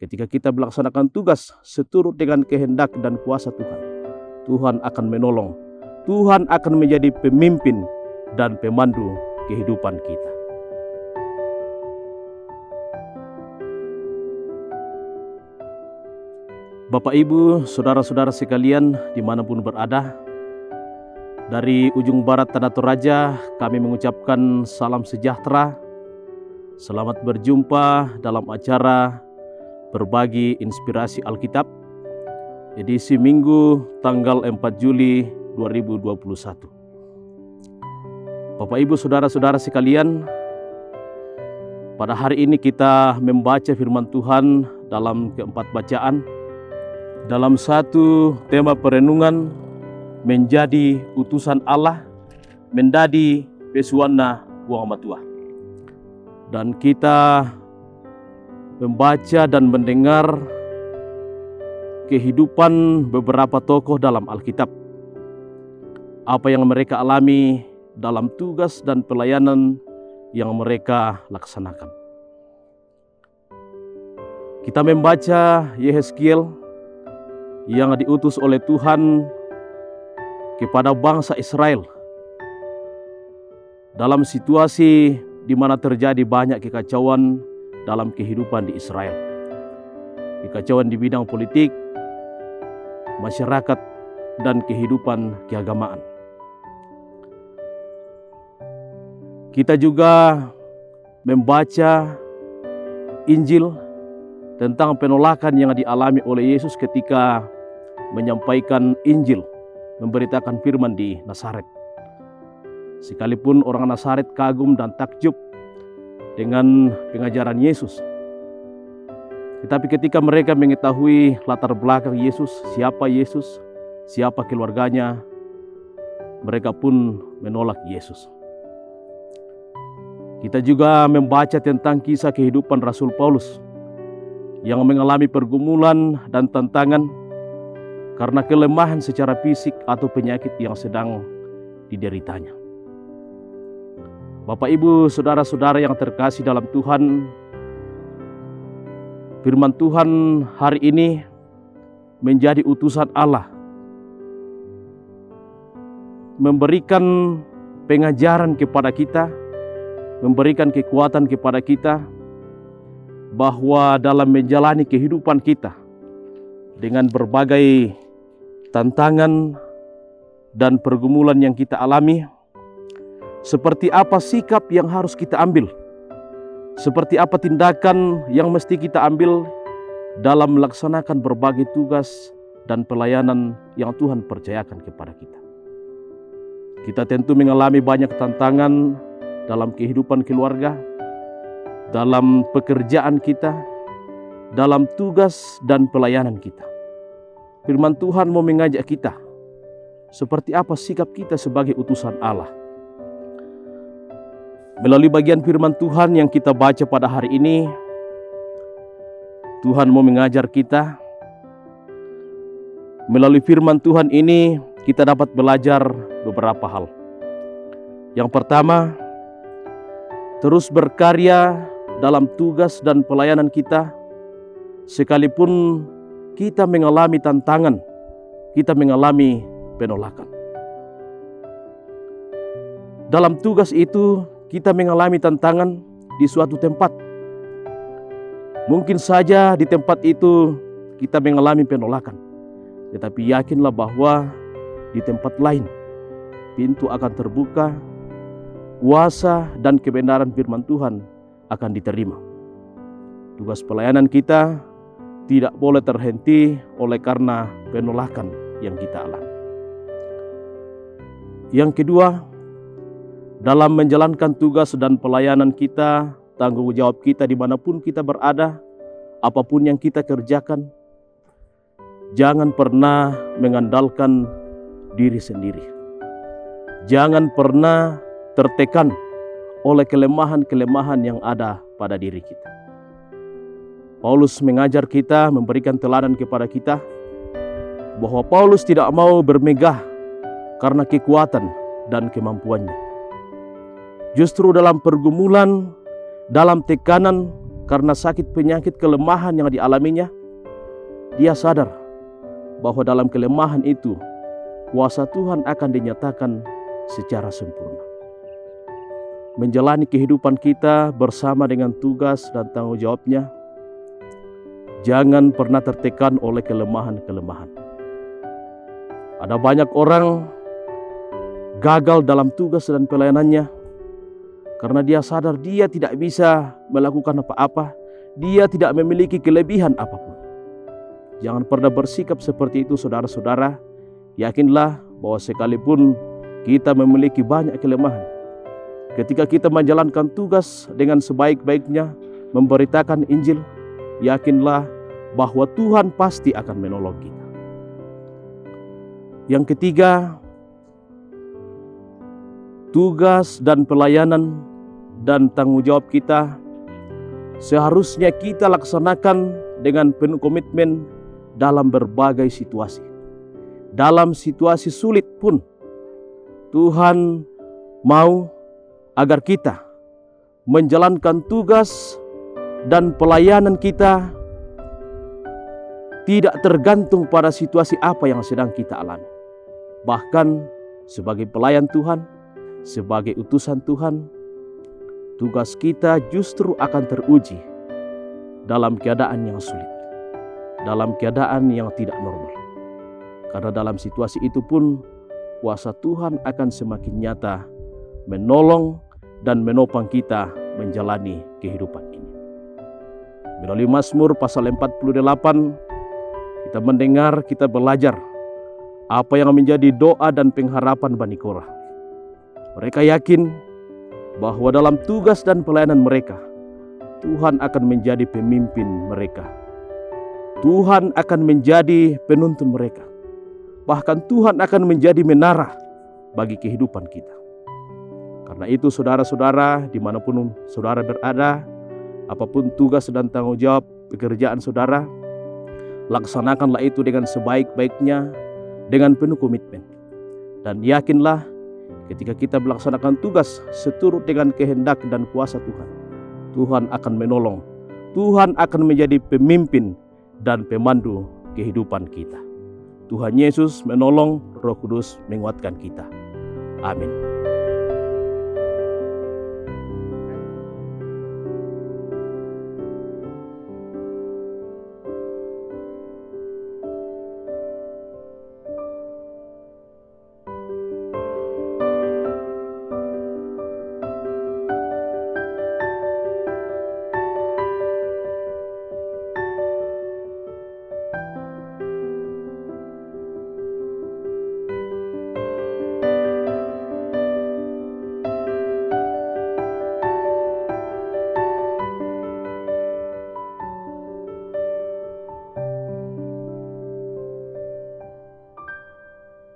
ketika kita melaksanakan tugas seturut dengan kehendak dan kuasa Tuhan, Tuhan akan menolong. Tuhan akan menjadi pemimpin dan pemandu kehidupan kita. Bapak, Ibu, saudara-saudara sekalian dimanapun berada, dari ujung barat Tanah Toraja kami mengucapkan salam sejahtera. Selamat berjumpa dalam acara Berbagi Inspirasi Alkitab, edisi Minggu tanggal 4 Juli 2021. Bapak, Ibu, saudara-saudara sekalian, pada hari ini kita membaca firman Tuhan dalam keempat bacaan, dalam satu tema perenungan, menjadi utusan Allah, menjadi pesuana Muhammad Tua. Dan kita membaca dan mendengar kehidupan beberapa tokoh dalam Alkitab. Apa yang mereka alami dalam tugas dan pelayanan yang mereka laksanakan. Kita membaca Yehezkiel yang diutus oleh Tuhan kepada bangsa Israel dalam situasi di mana terjadi banyak kekacauan dalam kehidupan di Israel. Kekacauan di bidang politik, masyarakat, dan kehidupan keagamaan. Kita juga membaca Injil tentang penolakan yang dialami oleh Yesus ketika menyampaikan Injil, memberitakan firman di Nazaret. Sekalipun orang Nazaret kagum dan takjub dengan pengajaran Yesus, tetapi ketika mereka mengetahui latar belakang Yesus, siapa keluarganya, mereka pun menolak Yesus. Kita juga membaca tentang kisah kehidupan Rasul Paulus yang mengalami pergumulan dan tantangan karena kelemahan secara fisik atau penyakit yang sedang dideritanya. Bapak, Ibu, saudara-saudara yang terkasih dalam Tuhan, firman Tuhan hari ini menjadi utusan Allah, memberikan pengajaran kepada kita, memberikan kekuatan kepada kita, bahwa dalam menjalani kehidupan kita dengan berbagai tantangan dan pergumulan yang kita alami, seperti apa sikap yang harus kita ambil, seperti apa tindakan yang mesti kita ambil dalam melaksanakan berbagai tugas dan pelayanan yang Tuhan percayakan kepada kita. Kita tentu mengalami banyak tantangan dalam kehidupan keluarga, dalam pekerjaan kita, dalam tugas dan pelayanan kita. Firman Tuhan mau mengajak kita, seperti apa sikap kita sebagai utusan Allah. Melalui bagian firman Tuhan yang kita baca pada hari ini, Tuhan mau mengajar kita. Melalui firman Tuhan ini, kita dapat belajar beberapa hal. Yang pertama, terus berkarya dalam tugas dan pelayanan kita, sekalipun kita mengalami tantangan, kita mengalami penolakan. Dalam tugas itu, kita mengalami tantangan di suatu tempat. Mungkin saja di tempat itu kita mengalami penolakan, tetapi yakinlah bahwa di tempat lain pintu akan terbuka, kuasa dan kebenaran firman Tuhan akan diterima. Tugas pelayanan kita tidak boleh terhenti oleh karena penolakan yang kita alami. Yang kedua, dalam menjalankan tugas dan pelayanan kita, tanggung jawab kita dimanapun kita berada, apapun yang kita kerjakan, jangan pernah mengandalkan diri sendiri. Jangan pernah tertekan oleh kelemahan-kelemahan yang ada pada diri kita. Paulus mengajar kita, memberikan teladan kepada kita, bahwa Paulus tidak mau bermegah karena kekuatan dan kemampuannya. Justru dalam pergumulan, dalam tekanan, karena sakit penyakit kelemahan yang dialaminya, dia sadar bahwa dalam kelemahan itu kuasa Tuhan akan dinyatakan secara sempurna. Menjalani kehidupan kita bersama dengan tugas dan tanggung jawabnya, jangan pernah tertekan oleh kelemahan-kelemahan. Ada banyak orang gagal dalam tugas dan pelayanannya karena dia sadar dia tidak bisa melakukan apa-apa, dia tidak memiliki kelebihan apapun. Jangan pernah bersikap seperti itu, saudara-saudara. Yakinlah bahwa sekalipun kita memiliki banyak kelemahan, ketika kita menjalankan tugas dengan sebaik-baiknya, memberitakan Injil, yakinlah bahwa Tuhan pasti akan menolong kita. Yang ketiga, tugas dan pelayanan dan tanggung jawab kita seharusnya kita laksanakan dengan penuh komitmen dalam berbagai situasi. Dalam situasi sulit pun, Tuhan mau agar kita menjalankan tugas dan pelayanan kita tidak tergantung pada situasi apa yang sedang kita alami. Bahkan sebagai pelayan Tuhan, sebagai utusan Tuhan, tugas kita justru akan teruji dalam keadaan yang sulit, dalam keadaan yang tidak normal. Karena dalam situasi itu pun kuasa Tuhan akan semakin nyata menolong dan menopang kita menjalani kehidupan ini. Melalui Mazmur pasal 48, kita mendengar, kita belajar apa yang menjadi doa dan pengharapan Bani Korah. Mereka yakin bahwa dalam tugas dan pelayanan mereka, Tuhan akan menjadi pemimpin mereka. Tuhan akan menjadi penuntun mereka. Bahkan Tuhan akan menjadi menara bagi kehidupan kita. Karena itu saudara-saudara, dimanapun saudara berada, apapun tugas dan tanggung jawab pekerjaan saudara, laksanakanlah itu dengan sebaik-baiknya, dengan penuh komitmen. Dan yakinlah ketika kita melaksanakan tugas seturut dengan kehendak dan kuasa Tuhan, Tuhan akan menolong. Tuhan akan menjadi pemimpin dan pemandu kehidupan kita. Tuhan Yesus menolong, Roh Kudus menguatkan kita. Amin.